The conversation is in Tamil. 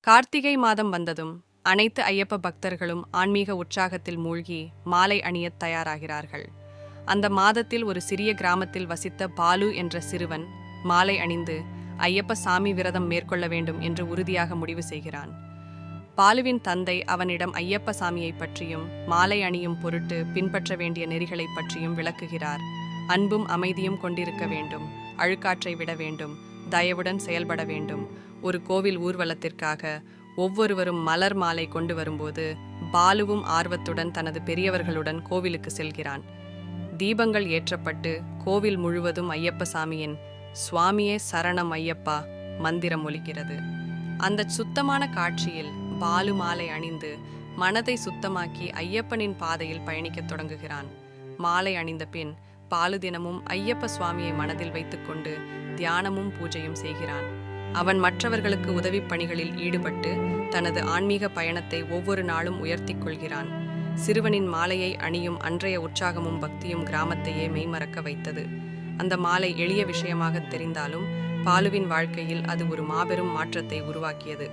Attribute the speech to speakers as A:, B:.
A: கார்த்திகை மாதம் வந்ததும் அனைத்து ஐயப்ப பக்தர்களும் ஆன்மீக உற்சாகத்தில் மூழ்கி மாலை அணியத் தயாராகிறார்கள். அந்த மாதத்தில் ஒரு சிறிய கிராமத்தில் வசித்த பாலு என்ற சிறுவன் மாலை அணிந்து ஐயப்ப சாமி விரதம் மேற்கொள்ள வேண்டும் என்று உறுதியாக முடிவு செய்கிறான். பாலுவின் தந்தை அவனிடம் ஐயப்ப சாமியை பற்றியும் மாலை அணியும் பொருட்டு பின்பற்ற வேண்டிய நெறிகளைப் பற்றியும் விளக்குகிறார். அன்பும் அமைதியும் கொண்டிருக்க வேண்டும், அழுக்காற்றை விட வேண்டும், தயவுடன் செயல்பட வேண்டும். ஒரு கோவில் ஊர்வலத்திற்காக ஒவ்வொருவரும் மலர் மாலை கொண்டு வரும்போது பாலுவும் ஆர்வத்துடன் தனது பெரியவர்களுடன் கோவிலுக்கு செல்கிறான். தீபங்கள் ஏற்றப்பட்டு கோவில் முழுவதும் ஐயப்ப சாமியின் சுவாமியே சரணம் ஐயப்பா மந்திரம் ஒலிக்கிறது. அந்த சுத்தமான காட்சியில் பாலு மாலை அணிந்து மனதை சுத்தமாக்கி ஐயப்பனின் பாதையில் பயணிக்கத் தொடங்குகிறான். மாலை அணிந்த பின் பாலு தினமும் ஐயப்ப சுவாமியை மனதில் வைத்துக்கொண்டு தியானமும் பூஜையும் செய்கிறான். அவன் மற்றவர்களுக்கு உதவி பணிகளில் ஈடுபட்டு தனது ஆன்மீக பயணத்தை ஒவ்வொரு நாளும் உயர்த்திக் கொள்கிறான். சிறுவனின் மாலையை அணியும் அன்றைய உற்சாகமும் பக்தியும் கிராமத்தையே மெய்மறக்க வைத்தது. அந்த மாலை எளிய விஷயமாக தெரிந்தாலும் பாலுவின் வாழ்க்கையில் அது ஒரு மாபெரும் மாற்றத்தை உருவாக்கியது.